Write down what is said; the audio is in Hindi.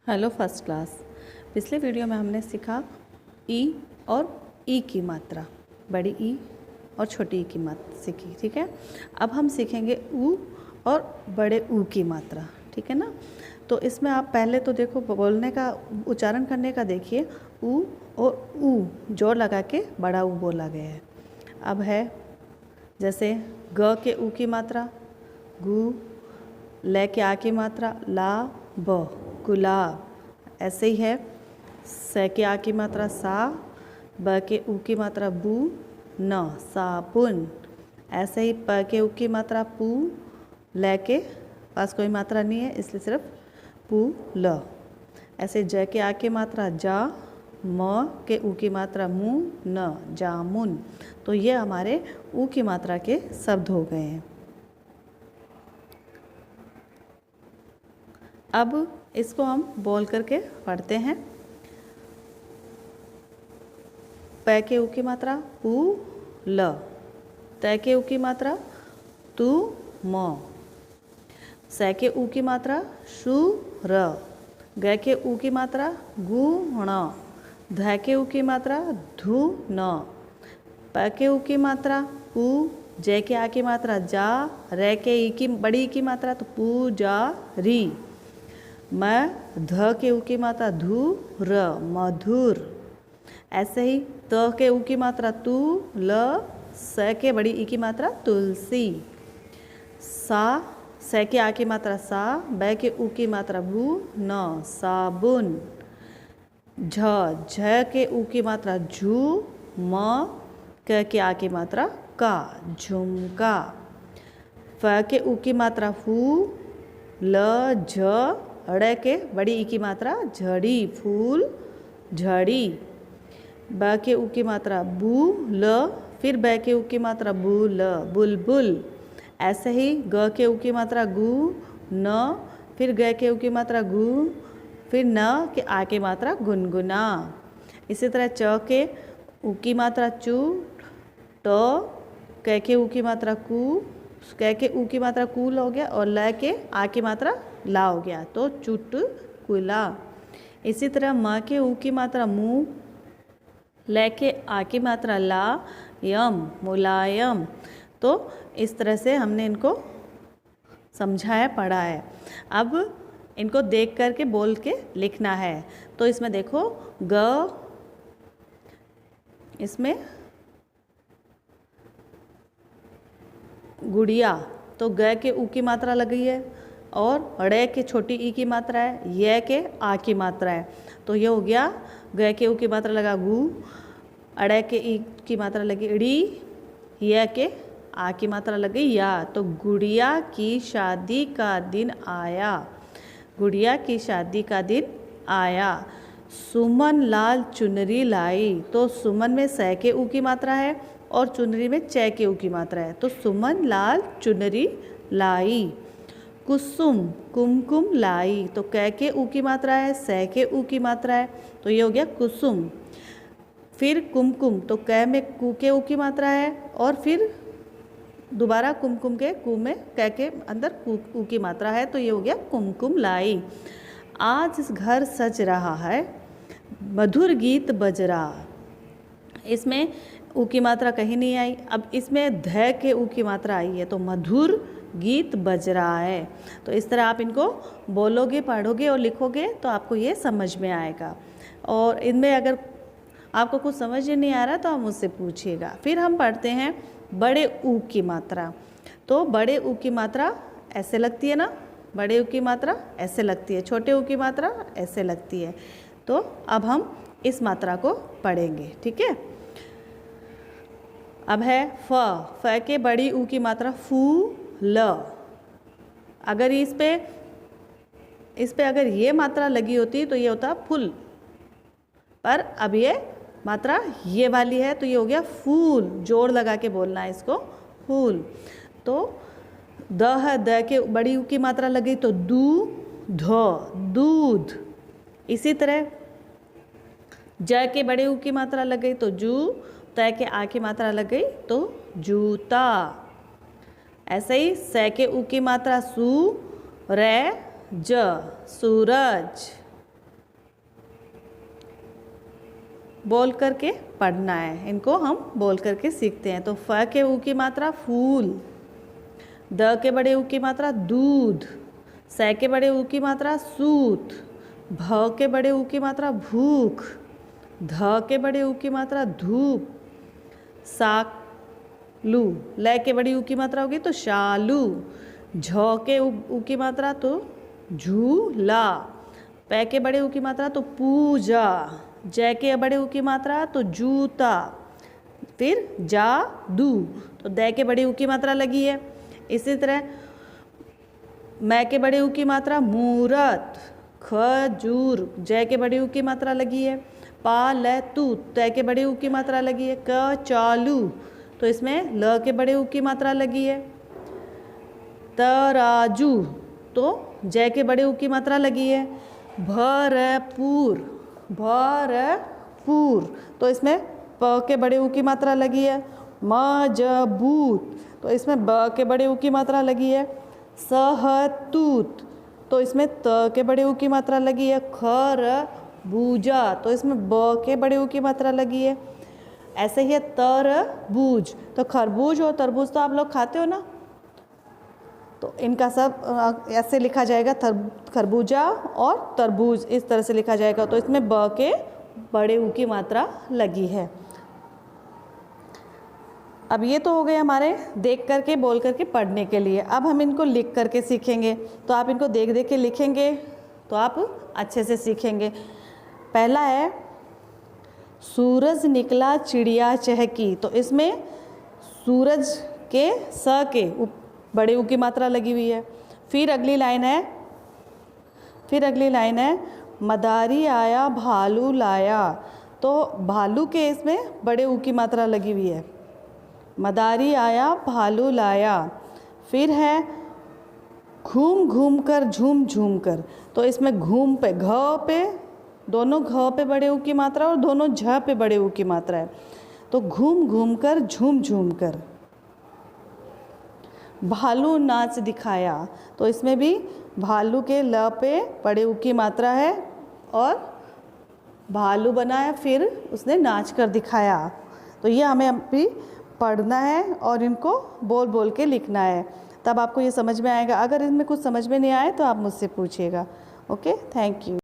Hello first class. पिछले वीडियो में हमने सीखा ई और ई की मात्रा, बड़ी ई और छोटी ई की मात्रा सीखी। ठीक है, अब हम सीखेंगे ऊ और बड़े ऊ की मात्रा। ठीक है ना। तो इसमें आप पहले तो देखो, बोलने का उच्चारण करने का देखिए, ऊ और ऊ जोड़ लगा के बड़ा ऊ बोला गया है। अब है जैसे ग के ऊ की मात्रा गु, ले के आ की मात्रा ला ब, गुलाब। ऐसे ही है स के आ की मात्रा सा, ब के ऊ की मात्रा बू न, साबुन। ऐसे ही प के ऊ की मात्रा पू, ले के पास कोई मात्रा नहीं है इसलिए सिर्फ पू ल। ऐसे ज के आ की मात्रा जा, म के ऊ की मात्रा मु न, जामुन। तो ये हमारे ऊ की मात्रा के शब्द हो गए हैं। अब इसको हम बोल करके पढ़ते हैं। प के ऊ की मात्रा पू ल, त के ऊ की मात्रा तू म, स के ऊ की मात्रा शु र, ग के ऊ की मात्रा गु ण, ध के ऊ की मात्रा धु न, प के ऊ की मात्रा पू, ज के आ की मात्रा जा, र के ई की बड़ी की मात्रा तो पू जा री, म ध के ऊ की मात्रा धु र, मधुर। ऐसे ही त के ऊ की मात्रा तू ल, स के बड़ी ई की मात्रा तुलसी, सा स के आ की मात्रा सा, ब के ऊ की मात्रा भू न, साबुन। झ के ऊ की मात्रा झू, म क के आ की मात्रा का, झुमका। फ के ऊ की मात्रा फू, ल झ, ड़ के बड़ी ई की मात्रा झड़ी, फूल झड़ी। ब के ऊ की मात्रा बू ल, फिर ब के ऊ की मात्रा बू ल, बुलबुल। ऐसे ही ग के ऊ की मात्रा गु न, फिर ग के ऊ की मात्रा गु, फिर न के आ की मात्रा गुनगुना। इसी तरह च के ऊ की मात्रा चू, ट क के ऊ की मात्रा कू, क के ऊ की मात्रा कूल हो गया, और ल के आ की मात्रा ला हो गया तो चुटकुला। इसी तरह म के ऊ की मात्रा मु, ल के आ की मात्रा ला, यम मुलायम। तो इस तरह से हमने इनको समझाया, पढ़ा है। अब इनको देख करके बोल के लिखना है। तो इसमें देखो ग, इसमें गुड़िया, तो ग के ऊ की मात्रा लगी है, और ड़ के छोटी ई की मात्रा है, य के आ की मात्रा है। तो ये हो गया ग के ऊ की मात्रा लगा गु, अड़ के ई की मात्रा लगी ड़ी, य के आ की मात्रा लगी या। तो गुड़िया की शादी का दिन आया, गुड़िया की शादी का दिन आया। सुमन लाल चुनरी लाई, तो सुमन में स के ऊ की मात्रा है और चुनरी में च के ऊ की मात्रा है, तो सुमन लाल चुनरी लाई। कुसुम कुमकुम लाई, तो क के ऊ की मात्रा है, स के ऊ की मात्रा है, तो ये हो गया कुसुम। फिर कुमकुम, तो क में कू के ऊ की मात्रा है, और फिर दोबारा कुमकुम के कू में क के अंदर ऊ की मात्रा है, तो ये हो गया कुमकुम लाई। आज घर सज रहा है, मधुर गीत बज रहा। इसमें ऊ की मात्रा कहीं नहीं आई। अब इसमें ध के ऊ की मात्रा आई है, तो मधुर गीत बज रहा है। तो इस तरह आप इनको बोलोगे, पढ़ोगे और लिखोगे तो आपको ये समझ में आएगा। और इनमें अगर आपको कुछ समझ नहीं आ रहा तो आप मुझसे पूछिएगा। फिर हम पढ़ते हैं बड़े ऊ की मात्रा। तो बड़े ऊ की मात्रा ऐसे लगती है ना, बड़े ऊ की मात्रा ऐसे लगती है, छोटे ऊ की मात्रा ऐसे लगती है। तो अब हम इस मात्रा को पढ़ेंगे। ठीक है। अब है फ के बड़ी ऊ की मात्रा फू ल। अगर इस पे अगर ये मात्रा लगी होती तो ये होता फुल, पर अब ये मात्रा ये वाली है तो ये हो गया फूल। जोड़ लगा के बोलना है इसको, फूल। तो द है, द के बड़ी ऊ की मात्रा लगी तो दू ध, दूध। इसी तरह ज के बड़े ऊ की मात्रा लग गई तो जू, त के आ की मात्रा लग गई तो जूता। ऐसे ही स के ऊ की मात्रा सू, रे ज, सूरज। बोल करके पढ़ना है, इनको हम बोल करके सीखते हैं। तो फ के ऊ की मात्रा फूल, द के बड़े ऊ की मात्रा दूध, स के बड़े ऊ की मात्रा सूत, भ के बड़े ऊ की मात्रा भूख, ध के बड़े ऊ की मात्रा धूप, सालू, ल के बड़ी ऊ की मात्रा होगी तो शालू, झ के ऊ की मात्रा तो झूला, प के बड़े ऊ की मात्रा तो पूजा, ज के बड़े ऊ की मात्रा तो जूता, फिर जादू, तो द के बड़े ऊ की मात्रा लगी है। इसी तरह मै के बड़े ऊ की मात्रा मूरत, खजूर, ज के बड़े ऊ की मात्रा लगी है। पालतू, त के बड़े ऊ की मात्रा लगी है। कचालू, तो इसमें ल के बड़े ऊ की मात्रा लगी है। तराजू, तो ज के बड़े ऊ की मात्रा लगी है। भरपूर, भरपूर, तो इसमें प के बड़े ऊ की मात्रा लगी है। मजबूत, तो इसमें ब के बड़े ऊ की मात्रा लगी है। सहतूत, तो इसमें त के बड़े ऊ की मात्रा लगी है। खरबूजा, तो इसमें ब के बड़े ऊ की मात्रा लगी है। ऐसे ही है तरबूज, तो खरबूज और तरबूज तो आप लोग खाते हो ना, तो इनका सब ऐसे लिखा जाएगा, खरबूजा और तरबूज इस तरह से लिखा जाएगा। तो इसमें ब के बड़े ऊ की मात्रा लगी है। अब ये तो हो गए हमारे देख करके बोल करके पढ़ने के लिए। अब हम इनको लिख करके सीखेंगे। तो आप इनको देख देख के लिखेंगे तो आप अच्छे से सीखेंगे। पहला है सूरज निकला चिड़िया चहकी, तो इसमें सूरज के स के बड़े ऊ की मात्रा लगी हुई है। फिर अगली लाइन है मदारी आया भालू लाया, तो भालू के इसमें बड़े ऊ की मात्रा लगी हुई है। मदारी आया भालू लाया। फिर है घूम घूम कर झूम झूम कर, तो इसमें घूम पे घ पे, दोनों घ पे बड़े ऊ की मात्रा और दोनों झ पे बड़े ऊ की मात्रा है। तो घूम घूम कर झूम झूम कर। भालू नाच दिखाया, तो इसमें भी भालू के ल पे बड़े ऊ की मात्रा है और भालू बनाया, फिर उसने नाच कर दिखाया। तो ये हमें अभी पढ़ना है और इनको बोल बोल के लिखना है, तब आपको ये समझ में आएगा। अगर इनमें कुछ समझ में नहीं आए तो आप मुझसे पूछिएगा। Okay, thank you.